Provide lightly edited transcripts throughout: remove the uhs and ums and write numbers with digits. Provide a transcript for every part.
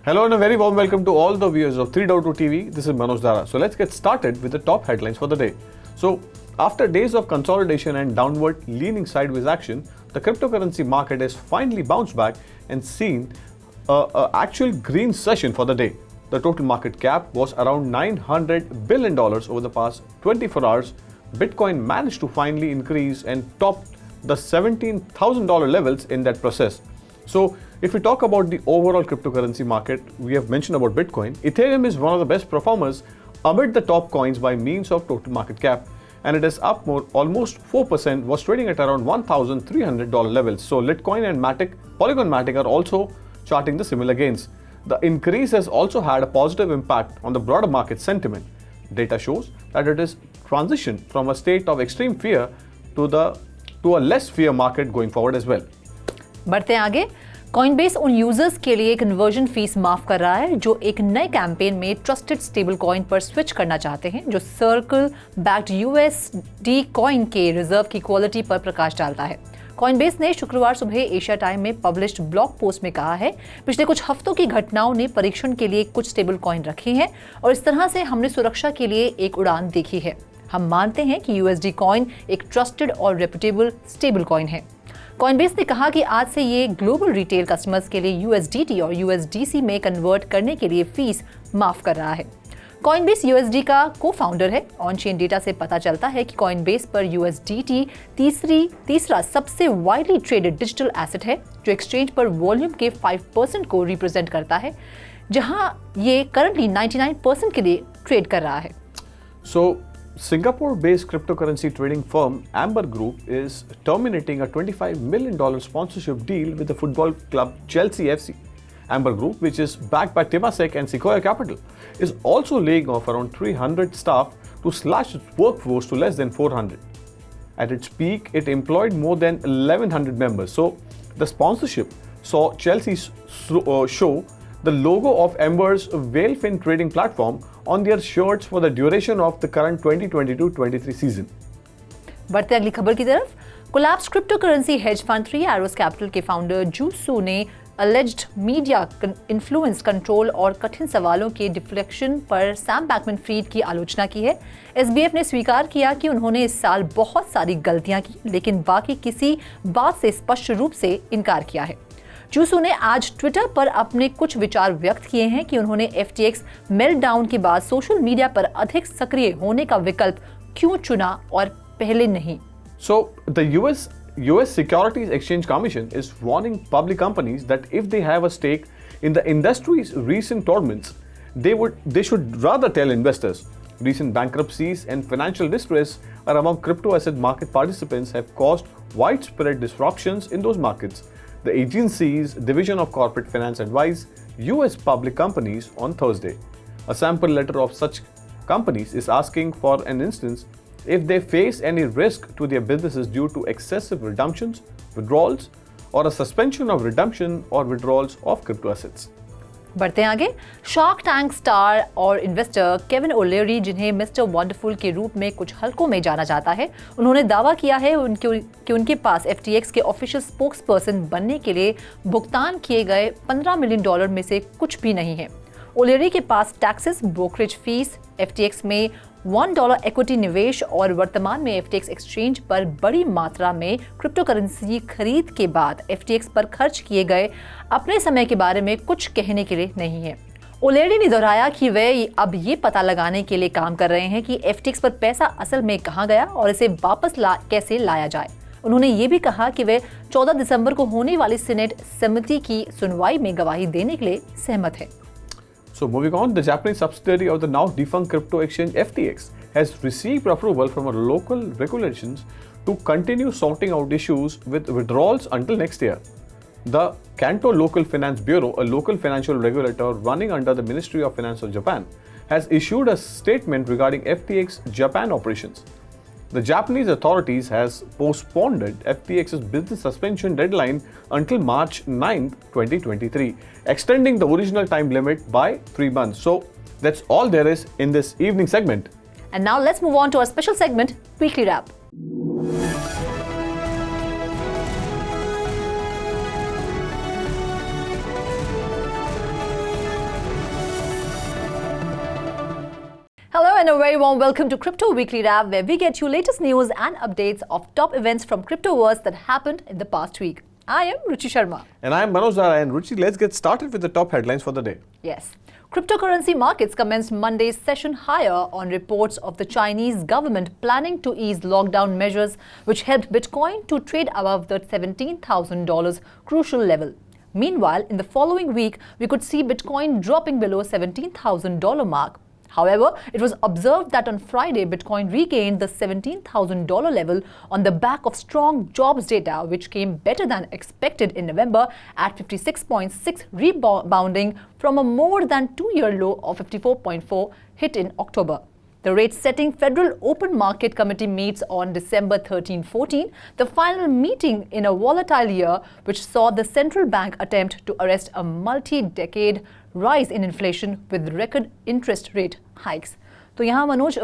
Hello and a very warm welcome to all the viewers of 3.2 TV. This is Manoj Dara. So let's get started with the top headlines for the day. So after days of consolidation and downward leaning sideways action, the cryptocurrency market has finally bounced back and seen an actual green session for the day. The total market cap was around $900 billion over the past 24 hours. Bitcoin managed to finally increase and topped the $17,000 levels in that process. So if we talk about the overall cryptocurrency market, we have mentioned about Bitcoin. Ethereum is one of the best performers amid the top coins by means of total market cap, and it is up almost 4%, was trading at around $1,300 levels. So Litecoin and Polygon Matic are also charting the similar gains. The increase has also had a positive impact on the broader market sentiment. Data shows that it is transitioned from a state of extreme fear to a less fear market going forward as well. बढ़ते हैं आगे। Coinbase उन users के लिए conversion fees माफ कर रहा है जो एक नए कैंपेन में ट्रस्टेड स्टेबल कॉइन पर स्विच करना चाहते हैं, जो सर्कल बैक्ड यूएसडी कॉइन के रिजर्व की क्वालिटी पर प्रकाश डालता है। कॉइनबेस ने शुक्रवार सुबह एशिया टाइम में पब्लिश्ड ब्लॉग पोस्ट में कहा है, पिछले कुछ हफ्तों की घटनाओं ने परीक्षण के लिए कुछ स्टेबल कॉइन रखे हैं और इस तरह से हमने सुरक्षा के लिए एक उड़ान देखी है। हम मानते हैं कि यूएसडी कॉइन एक ट्रस्टेड और रेपुटेबल स्टेबल कॉइन है। कॉइनबेस ने कहा कि आज से ये ग्लोबल रिटेल कस्टमर्स के लिए यूएसडीटी और यूएसडीसी में कन्वर्ट करने के लिए फीस माफ कर रहा है। कॉइनबेस यूएसडी का को-फाउंडर है। ऑन चेन डेटा से पता चलता है कि कॉइनबेस पर यूएसडीटी तीसरा सबसे वाइडली ट्रेडेड डिजिटल एसेट है, जो एक्सचेंज पर वॉल्यूम के 5% को रिप्रेजेंट करता है, जहां ये करंटली 99% के लिए ट्रेड कर रहा है। Singapore-based cryptocurrency trading firm Amber Group is terminating a $25 million sponsorship deal with the football club Chelsea FC. Amber Group, which is backed by Temasek and Sequoia Capital, is also laying off around 300 staff to slash its workforce to less than 400. At its peak, it employed more than 1,100 members. So, the sponsorship saw Chelsea show the logo of Amber's Whalefin trading platform on their shirts for the duration of the current 2022-23 season. बढ़ते अगली खबर की तरफ। Collapse cryptocurrency hedge fund 3 Arrows capital के founder जू सू ने alleged media influence control और कठिन सवालों के डिफ्लेक्शन पर सैम बैकमैन-फ्रीड की आलोचना की है। एसबीएफ ने स्वीकार किया कि उन्होंने इस साल बहुत सारी गलतियां की, लेकिन बाकी किसी बात से स्पष्ट रूप से इनकार किया है। जूसू ने आज ट्विटर पर अपने कुछ विचार व्यक्त किए हैं कि उन्होंने FTX मेल्टडाउन के बाद सोशल मीडिया पर अधिक सक्रिय होने का विकल्प क्यों चुना और पहले नहीं। So the US Securities Exchange Commission is warning public companies that if they have a stake in the industry's recent tournaments, they should rather tell investors. Recent bankruptcies and financial distress among crypto asset market participants have caused widespread disruptions in those markets. The agency's Division of Corporate Finance advised US public companies on Thursday. A sample letter of such companies is asking for an instance if they face any risk to their businesses due to excessive redemptions, withdrawals, or a suspension of redemption or withdrawals of crypto assets. बढ़ते हैं आगे। Shark tank star और investor Kevin ओलेरी, जिन्हें mister wonderful के रूप में कुछ हलकों में जाना जाता है, उन्होंने दावा किया है कि उनके पास FTX के ऑफिशियल स्पोक्स पर्सन बनने के लिए भुगतान किए गए $15 मिलियन में से कुछ भी नहीं है। ओलेरी के पास टैक्सेस, ब्रोकरेज फीस, FTX में $1 इक्विटी निवेश और वर्तमान में FTX एक्सचेंज पर बड़ी मात्रा में क्रिप्टोकरेंसी खरीद के बाद FTX पर खर्च किए गए अपने समय के बारे में कुछ कहने के लिए नहीं है। ओलेरी ने दोहराया कि वे अब ये पता लगाने के लिए काम कर रहे हैं कि FTX पर पैसा असल में कहाँ गया और इसे वापस कैसे लाया जाए। उन्होंने ये भी कहा कि वे 14 दिसंबर को होने वाली सीनेट समिति की सुनवाई में गवाही देने के लिए सहमत है। So moving on, the Japanese subsidiary of the now defunct crypto exchange FTX has received approval from our local regulations to continue sorting out issues with withdrawals until next year. The Kanto Local Finance Bureau, a local financial regulator running under the Ministry of Finance of Japan, has issued a statement regarding FTX Japan operations. The Japanese authorities has postponed FTX's business suspension deadline until March 9, 2023, extending the original time limit by 3 months. So that's all there is in this evening segment. And now let's move on to our special segment, Weekly Wrap. a very warm welcome to Crypto Weekly Wrap, where we get you latest news and updates of top events from Cryptoverse that happened in the past week. I am Ruchi Sharma. And I am Manoj Dara. And Ruchi, let's get started with the top headlines for the day. Yes. Cryptocurrency markets commenced Monday's session higher on reports of the Chinese government planning to ease lockdown measures, which helped Bitcoin to trade above the $17,000 crucial level. Meanwhile, in the following week, we could see Bitcoin dropping below $17,000 mark. However, it was observed that on Friday, Bitcoin regained the $17,000 level on the back of strong jobs data, which came better than expected in November at 56.6, rebounding from a more than 2-year low of 54.4 hit in October. The rate-setting Federal Open Market Committee meets on December 13-14, the final meeting in a volatile year, which saw the central bank attempt to arrest a multi-decade rise in inflation with record interest rate hikes. तो यहाँ मनोज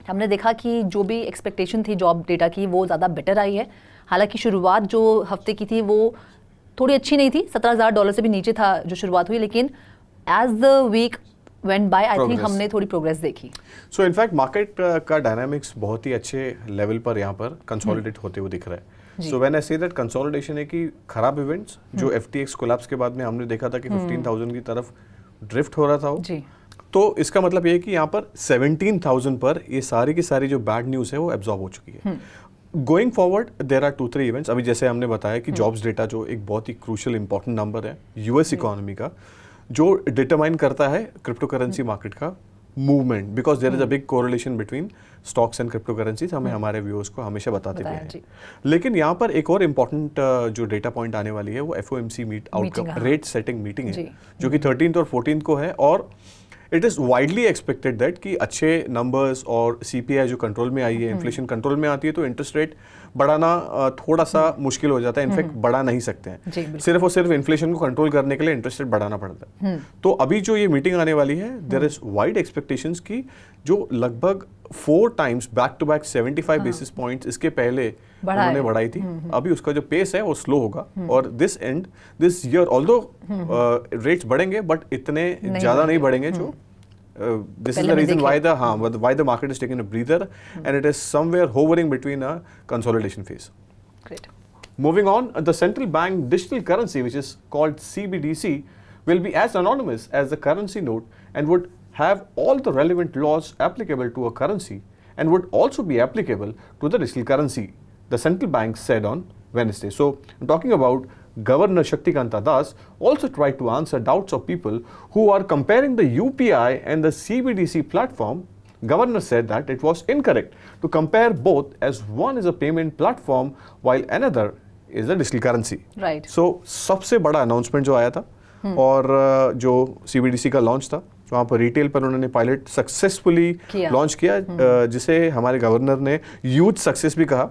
हमने देखा कि जो भी expectation थी job data की वो ज़्यादा बेटर आई है. हालांकि शुरुआत जो हफ्ते की थी वो थोड़ी अच्छी नहीं थी, $17,000 से भी नीचे था जो शुरुआत हुई, लेकिन as the week went by, I think हमने थोड़ी प्रोग्रेस देखी. So in fact मार्केट का डायनामिक्स बहुत ही अच्छे लेवल पर यहाँ पर कंसोलिडेट होते हुए दिख रहा है. So when I say that consolidation है कि खराब इवेंट्स जो FTX कोलैप्स के बाद में हमने देखा था कि 15,000 की तरफ ड्रिफ्ट हो रहा था वो. तो इसका मतलब ये है कि यहाँ पर 17,000 पर ये सारी की सारी जो बैड न्यूज़ है वो एब्जॉर्ब हो चुकी है. Going forward there are 2-3 events. अभी जैसे हमने बताया कि जॉब्स डेटा जो एक बहुत ही क्रूशियल इंपॉर्टेंट नंबर है यूएस इकोनॉमी का, जो डिटरमाइन करता है क्रिप्टो करेंसी मार्केट का movement, because there is a big correlation between stocks and crypto currencies. हमें हमारे व्यूअर्स को हमेशा बताते भी हैं. लेकिन यहाँ पर एक और इम्पॉर्टेंट जो डेटा पॉइंट आने वाली है वो FOMC outcome rate setting meeting है जो कि 13th और 14th को है. और it is widely expected that कि अच्छे नंबर्स और CPI जो कंट्रोल में आई है, इन्फ्लेशन कंट्रोल में आती है, तो इंटरेस्ट रेट बढ़ाना थोड़ा सा मुश्किल हो जाता है. इनफैक्ट बढ़ा नहीं सकते हैं, सिर्फ और सिर्फ इन्फ्लेशन को कंट्रोल करने के लिए इंटरेस्ट रेट बढ़ाना पड़ता है. तो अभी जो ये मीटिंग आने वाली है, देयर इज वाइड एक्सपेक्टेशंस की जो लगभग 4 times back to back 75 basis points इसके पहले उन्होंने बढ़ाई थी. अभी उसका जो पेस है वो स्लो होगा. और दिस ईयर ऑल्दो रेट्स बढ़ेंगे बट इतने ज्यादा नहीं बढ़ेंगे जो this is the reason why the market is taking a breather and it is somewhere hovering between a consolidation phase. Great. Moving on, the central bank digital currency, which is called CBDC, will be as anonymous as the currency note and would have all the relevant laws applicable to a currency and would also be applicable to the digital currency, the central bank said on Wednesday. So, I'm talking about Governor Shaktikanta Das also tried to answer doubts of people who are comparing the UPI and the CBDC platform. Governor said that it was incorrect to compare both, as one is a payment platform while another is a digital currency. Right. So सबसे बड़ा announcement जो आया था और जो CBDC का launch था, वहाँ पर रिटेल पर उन्होंने पायलट सक्सेसफुली लॉन्च किया, जिसे हमारे गवर्नर ने यूथ सक्सेस भी कहा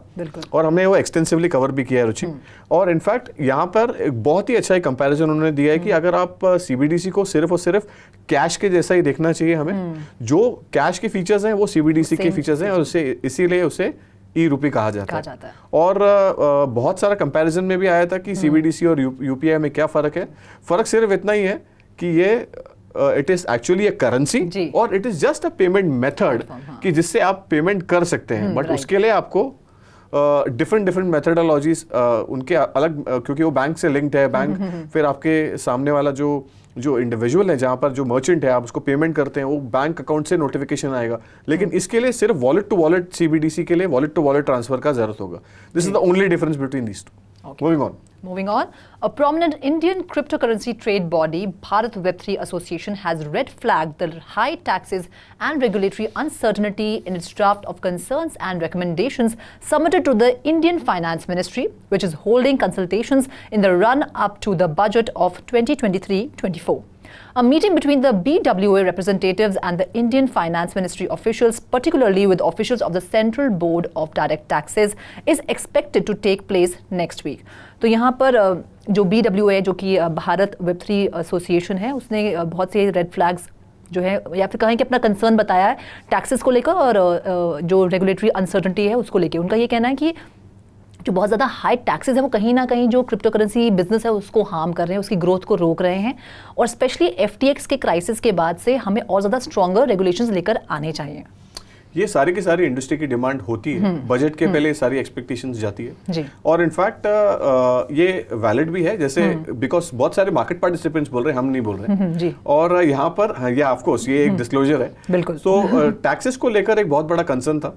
और हमने वो एक्सटेंसिवली कवर भी किया है रुचि. और इनफैक्ट यहाँ पर एक बहुत ही अच्छा एक कंपैरिजन उन्होंने दिया है कि अगर आप CBDC को सिर्फ और सिर्फ कैश के जैसा ही देखना चाहिए हमें, जो कैश के फीचर्स हैं वो CBDC के फीचर्स हैं और इसीलिए उसे ई-रूपी कहा जाता है. और बहुत सारा कंपैरिजन में भी आया था कि CBDC और UPI में क्या फ़र्क है. फ़र्क सिर्फ इतना ही है कि ये it is actually a currency और it is just a payment method कि जिससे आप पेमेंट कर सकते हैं. बट उसके लिए आपको डिफरेंट मेथडोलॉजीज उनके अलग, क्योंकि वो बैंक से लिंक्ड है. बैंक फिर आपके सामने वाला जो इंडिविजुअल है, जहाँ पर जो मर्चेंट है, आप उसको पेमेंट करते हैं, वो बैंक अकाउंट से नोटिफिकेशन आएगा. लेकिन इसके लिए सिर्फ वॉलेट टू वॉलेट CBDC के लिए वॉलेट टू वॉलेट ट्रांसफर का जरूरत होगा. This is the only difference between these two. Moving on, a prominent Indian cryptocurrency trade body, Bharat Web3 Association, has red flagged the high taxes and regulatory uncertainty in its draft of concerns and recommendations submitted to the Indian Finance Ministry, which is holding consultations in the run-up to the budget of 2023-24. A meeting between the BWA representatives and the Indian Finance Ministry officials, particularly with officials of the Central Board of Direct Taxes, is expected to take place next week. तो यहाँ पर जो BWA जो कि Bharat Web3 association है, उसने बहुत से रेड फ्लैग्स जो है या फिर कहें कि अपना कंसर्न बताया है टैक्सेस को लेकर और जो रेगुलेटरी अनसर्टेनिटी है उसको लेकर. उनका ये कहना है कि जो बहुत ज़्यादा हाई टैक्सेस है वो कहीं ना कहीं जो क्रिप्टो करेंसी बिजनेस है उसको हार्म कर रहे हैं, उसकी ग्रोथ को रोक रहे हैं। और स्पेशली FTX के क्राइसिस के बाद से हमें और ज़्यादा स्ट्रॉन्गर रेगुलेशंस लेकर आने चाहिए। ये सारी की सारी इंडस्ट्री की डिमांड होती है, बजट के पहले सारी एक्सपेक्टेशंस जाती है जी। और इनफैक्ट ये वैलिड भी है, जैसे बिकॉज बहुत सारे मार्केट पार्टिसिपेंट्स बोल रहे हैं, हम नहीं बोल रहे जी। और यहाँ पर ये ऑफ कोर्स ये एक डिस्क्लोजर है बिल्कुल। तो टैक्सेस को लेकर एक बहुत बड़ा कंसर्न था।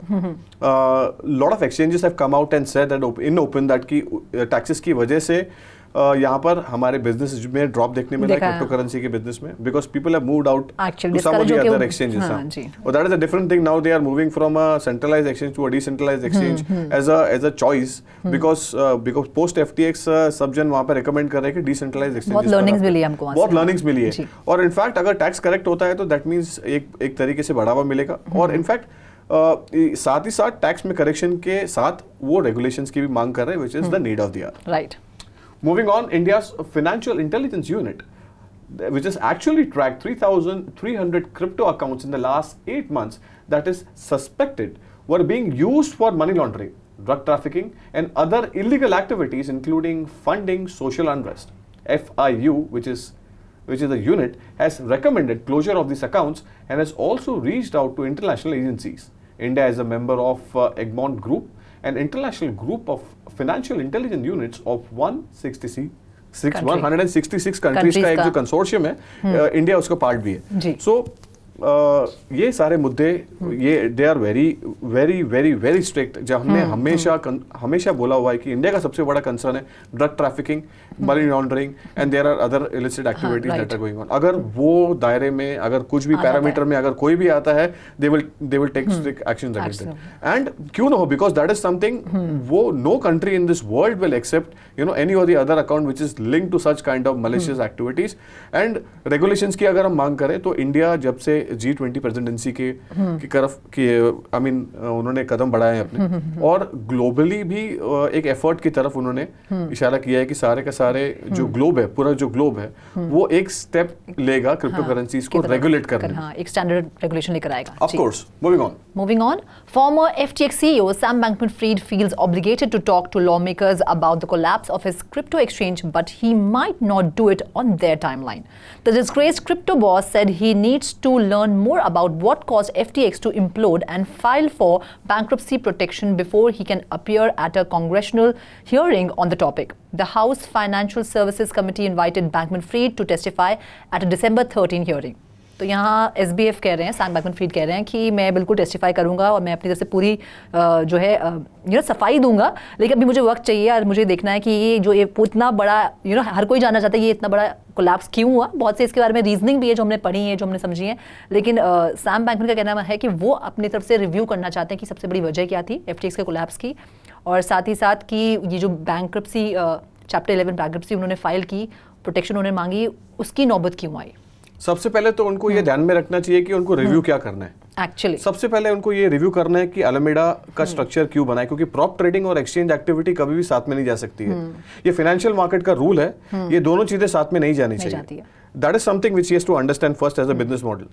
Lot of exchanges have come out and said that in open that की टैक्सेस की वजह से यहाँ पर हमारे बिजनेस में ड्रॉप देखने मिला है क्रिप्टो करेंसी के बिजनेस में, because people have moved out to some of the other exchanges. और that is a different thing, now they are moving from a centralized exchange to a decentralized exchange as a choice, because post FTX सब जन वहाँ पे recommend कर रहे हैं कि decentralised exchange. बहुत लर्निंग्स मिली हमको, बहुत लर्निंग्स मिली है और इनफैक्ट अगर टैक्स करेक्ट होता है तो दैट मीन्स एक तरीके से बढ़ावा मिलेगा और इनफैक्ट साथ ही साथ टैक्स में करेक्शन के साथ वो रेगुलेशंस की भी मांग कर रहे हैं, which is the need of the hour. Right. Moving on, India's Financial Intelligence Unit, which has actually tracked 3,300 crypto accounts in the last 8 months that is suspected were being used for money laundering, drug trafficking, and other illegal activities, including funding social unrest. FIU, which is the unit, has recommended closure of these accounts and has also reached out to international agencies. India is a member of Egmont Group, an international group of financial intelligence units of 166 countries का एक जो consortium है, India उसका part भी है। सो ये सारे मुद्दे ये they are very very very very strict, जब हमने हमेशा बोला हुआ है कि इंडिया का सबसे बड़ा कंसर्न है drug trafficking, money laundering and there are other illicit activities that are going on. अगर वो दायरे में अगर कुछ भी पैरामीटर में अगर कोई भी आता है, they will take strict actions against it. And क्यों ना हो, बिकॉज दैट इज समथिंग वो no country in this world will accept any or the other account which is linked to such kind of malicious activities. And regulations की अगर हम मांग करें तो इंडिया जब से G20 प्रेसिडेंसी की तरफ उन्होंने कदम बढ़ाए हैं अपने, और ग्लोबली भी एक एफर्ट की तरफ उन्होंने इशारा किया है कि सारे का सारे जो ग्लोब है, पूरा जो ग्लोब है वो एक स्टेप लेगा क्रिप्टो करेंसीज को रेगुलेट करने, एक स्टैंडर्ड रेगुलेशन लेकर आएगा। Of course. Moving on, former FTX CEO Sam Bankman-Fried feels obligated to talk to lawmakers about the collapse of his crypto exchange, but he might not do it on their timeline. The disgraced crypto boss said he needs to learn more about what caused FTX to implode and file for bankruptcy protection before he can appear at a congressional hearing on the topic. The House Financial Services Committee invited Bankman-Fried to testify at a December 13 hearing. तो यहाँ SBF कह रहे हैं, Sam Beckmann-freed कह रहे हैं कि मैं बिल्कुल टेस्टिफाई करूंगा और मैं अपनी तरफ से पूरी जो है सफाई दूंगा, लेकिन अभी मुझे वक्त चाहिए और मुझे देखना है कि ये इतना बड़ा हर कोई जानना चाहता है ये इतना बड़ा कोलैप्स क्यों हुआ। बहुत से इसके बारे में रीजनिंग भी है जो हमने पढ़ी है, जो हमने समझी है, लेकिन सैम बैकमैन का कहना है कि वो अपनी तरफ से रिव्यू करना चाहते हैं कि सबसे बड़ी वजह क्या थी FTX के कोलैप्स की, और साथ ही साथ कि ये जो बैंक्रप्सी चैप्टर 11 बैंक्रप्सी उन्होंने फाइल की, प्रोटेक्शन उन्होंने मांगी, उसकी नौबत क्यों आई। सबसे पहले तो उनको ये ध्यान में रखना चाहिए कि उनको रिव्यू क्या करना है। एक्चुअली सबसे पहले उनको ये रिव्यू करना है कि अलामेडा का स्ट्रक्चर क्यों बना है, क्योंकि प्रॉप ट्रेडिंग और एक्सचेंज एक्टिविटी कभी भी साथ में नहीं जा सकती है। ये फाइनेंशियल मार्केट का रूल है, ये दोनों चीजें साथ में नहीं जानी चाहिए। That is something which he has to understand first as a business model.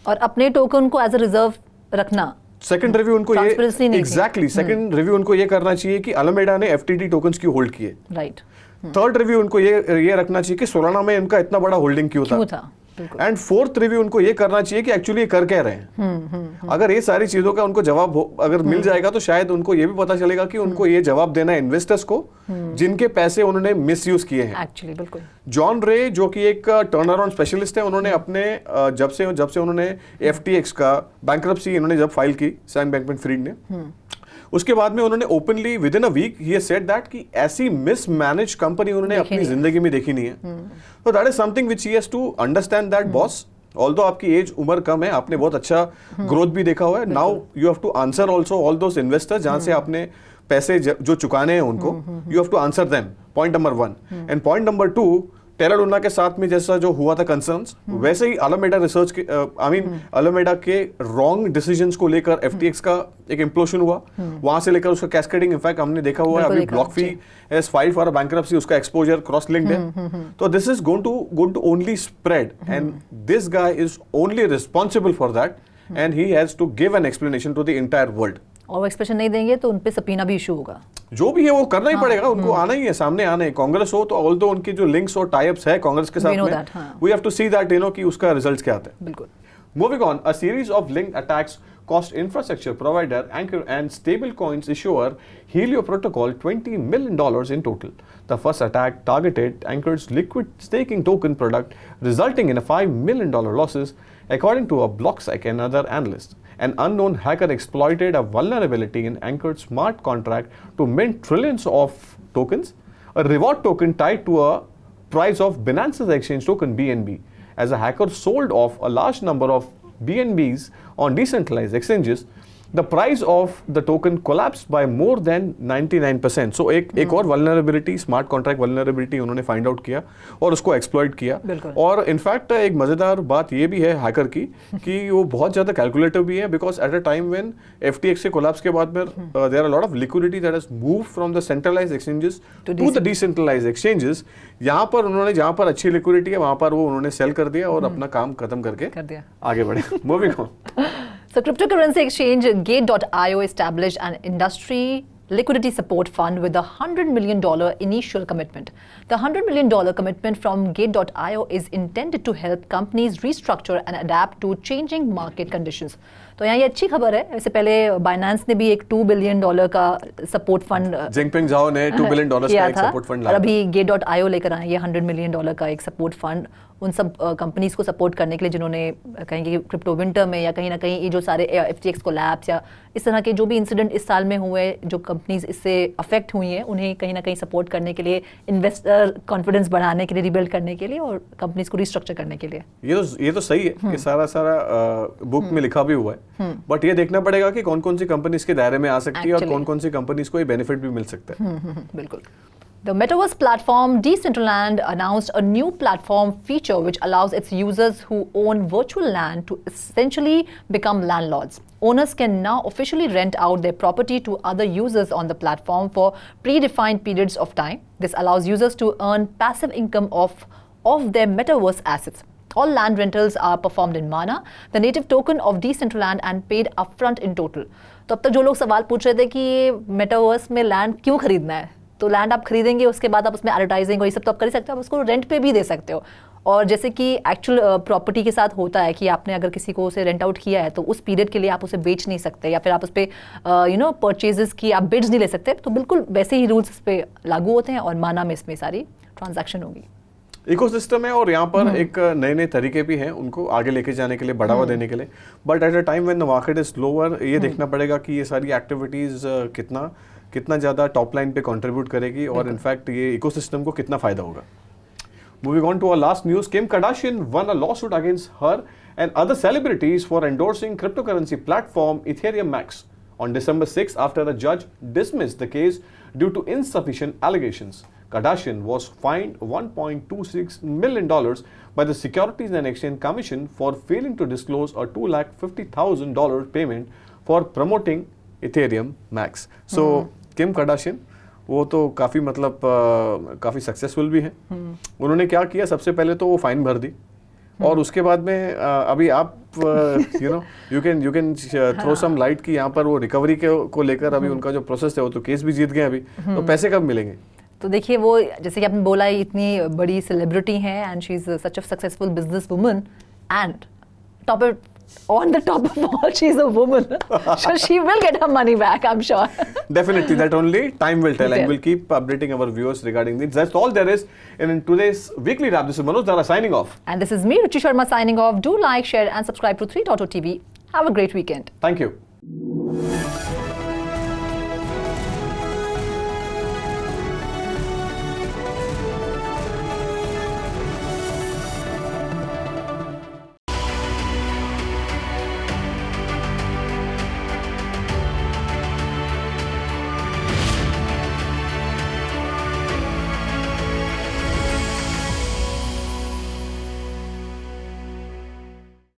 और अपने टोकन को एज अ रिजर्व रखना। सेकंड रिव्यू उनको सेकंड रिव्यू उनको ये करना चाहिए कि अलामेडा ने FTT टोकन्स क्यों होल्ड किए। राइट। थर्ड रिव्यू उनको ये रखना चाहिए कि सोलाना में इनका इतना बड़ा होल्डिंग क्यों था। एंड फोर्थ रिव्यू उनको ये करना चाहिए कि एक्चुअली ये कर क्या रहे हैं। अगर ये सारी चीजों का उनको जवाब अगर मिल जाएगा तो शायद उनको ये भी पता चलेगा कि उनको ये जवाब देना है इन्वेस्टर्स को जिनके पैसे उन्होंने मिसयूज किए हैं। एक्चुअली बिल्कुल। जॉन रे जो कि एक टर्न अराउंड स्पेशलिस्ट है, उन्होंने अपने जब से उन्होंने FTX का बैंक्रप्सी इन्होंने जब फाइल की सैम बैकमैन-फ्रीड ने, उसके बाद में उन्होंने openly within a week ही सेड दैट कि ऐसी मिसमैनेज कंपनी उन्होंने अपनी जिंदगी में देखी नहीं है। तो that is something which he has to understand that boss, although आपकी एज उम्र कम है, आपने बहुत अच्छा ग्रोथ भी देखा हुआ है, now you have to answer also all those investors जहां से आपने पैसे जो चुकाने हैं उनको, you have to answer them, point number 1। And point number 2, Terra Luna के साथ में जैसा जो हुआ था कंसर्न्स, वैसे ही अलामेडा रिसर्च के अलामेडा के रॉन्ग डिसीजंस को लेकर FTX का एक इम्प्लोशन हुआ, वहां से लेकर उसका कैस्केडिंग इफेक्ट हमने देखा हुआ है। अभी BlockFi has filed for a bankruptcy, उसका एक्सपोजर क्रॉस लिंक्ड है। तो this is going to only spread and this guy is only responsible for that and he has to give an explanation to the entire world. और वो expression नहीं देंगे तो उन पे सबीना भी इशू होगा। जो भी है वो करना ही पड़ेगा, उनको आना ही है, सामने आना है। कांग्रेस हो तो ऑल्दो उनकी जो लिंक्स और टाइप्स है कांग्रेस के साथ में, we have to see that you know कि उसका रिजल्ट्स क्या आता है। बिल्कुल। Moving on, a series of linked attacks cost infrastructure provider Anchor and stablecoins issuer Helio Protocol $20 million in total. The first attack targeted Anchor's liquid staking token product, resulting in a $5 million losses, according to a Blocksec and other analysts. An unknown hacker exploited a vulnerability in Anchor's smart contract to mint trillions of tokens, a reward token tied to a price of Binance's exchange token BNB. As a hacker sold off a large number of BNBs on decentralized exchanges, the price of the token collapsed by more than 99%. So एक और vulnerability, smart contract vulnerability उन्होंने find out किया और उसको exploit किया। और in fact एक मज़ेदार बात ये भी है हैकर की कि वो बहुत ज़्यादा कैलकुलेटिव भी है, because at a time when FTX के कोलैप्स के बाद में there are lot of liquidity that has moved from the centralized exchanges to the decentralized exchanges. यहाँ पर उन्होंने जहाँ पर अच्छी लिक्विडिटी है वहाँ पर वो उन्होंने सेल कर दिया और अपना काम खत्म करके आगे बढ़े। Moving on. So cryptocurrency exchange Gate.io established an industry liquidity support fund with a $100 million initial commitment. The $100 million commitment from Gate.io is intended to help companies restructure and adapt to changing market conditions. तो यहाँ ये अच्छी खबर है। इससे पहले Binance ने भी एक $2 बिलियन का सपोर्ट फंड, जिंगपिंग झाओ ने $2 बिलियन का एक सपोर्ट फंड लाया, और अभी Gate.io लेकर आए ये $100 मिलियन का एक सपोर्ट फंड उन सब कंपनीज को सपोर्ट करने के लिए जिन्होंने कहेंगे क्रिप्टो विंटर में या कहीं ना कहीं ये जो सारे FTX कोलैप्स या इस तरह के जो भी इंसिडेंट इस साल में हुए, जो कंपनीज इससे अफेक्ट हुई हैं, उन्हें कहीं ना कहीं सपोर्ट करने के लिए, इन्वेस्टर कॉन्फिडेंस बढ़ाने के लिए, रिबिल्ड करने के लिए और कंपनीज को रिस्ट्रक्चर करने के लिए। ये तो सही है कि सारा बुक में लिखा भी हुआ है, बट ये देखना पड़ेगा कि कौन कौन सी कंपनी इसके दायरे में आ सकती है और कौन कौन सी कंपनीज को ये बेनिफिट भी मिल सकता है। बिल्कुल। The metaverse platform Decentraland announced a new platform feature which allows its users who own virtual land to essentially become landlords. Owners can now officially rent out their property to other users on the platform for predefined periods of time. This allows users to earn passive income of their metaverse assets. All land rentals are performed in Mana, the native token of Decentraland, and paid upfront in total. तो अब तक जो लोग सवाल पूछ रहे थे कि ये मेटावर्स में लैंड क्यों खरीदना है, तो लैंड आप खरीदेंगे, उसके बाद आप उसमें एडवर्टाइजिंग और ये सब तो आप कर ही सकते हो, आप उसको रेंट पे भी दे सकते हो। और जैसे कि एक्चुअल प्रॉपर्टी के साथ होता है कि आपने अगर किसी को उसे रेंट आउट किया है तो उस पीरियड के लिए आप उसे बेच नहीं सकते, या फिर आप उस पर परचेजेस की आप बिड्स नहीं ले सकते, तो बिल्कुल वैसे ही रूल्स इस पर लागू होते हैं और माना में इसमें सारी ट्रांजैक्शन होगी। इकोसिस्टम है और यहाँ पर एक नए तरीके भी हैं उनको आगे लेके जाने के लिए, बढ़ावा देने के लिए, but at a time when the market is slower ये देखना पड़ेगा कि ये सारी एक्टिविटीज कितना ज़्यादा टॉप लाइन पे कंट्रीब्यूट करेगी और इनफैक्ट ये इकोसिस्टम को कितना फायदा होगा। Moving on to our last news, Kim Kardashian won a lawsuit against her and other celebrities for endorsing cryptocurrency platform Ethereum Max on December 6 after a judge dismissed the case due to insufficient allegations. Kardashian was fined $1.26 million by the Securities and Exchange Commission for failing to disclose a $250,000 payment for promoting Ethereum Max. So, Kim Kardashian वो तो काफ़ी मतलब काफ़ी successful भी हैं। उन्होंने क्या किया, सबसे पहले तो वो फाइन भर दी और उसके बाद में अभी आप you can throw some light कि यहाँ पर वो रिकवरी को लेकर अभी उनका जो प्रोसेस है वो तो केस भी जीत गए अभी, तो पैसे कब मिलेंगे? तो देखिए वो जैसे कि आपने बोला इतनी बड़ी सेलिब्रिटी हैं and she is such a successful business woman and on the top of all, she's a woman. So she will get her money back, I'm sure. Definitely, that only time will tell, and we'll keep updating our viewers regarding this. That's all there is in today's weekly wrap. This is Manoj Dara signing off. And this is me, Ruchi Sharma, signing off. Do like, share, and subscribe to 3.0 TV. Have a great weekend. Thank you.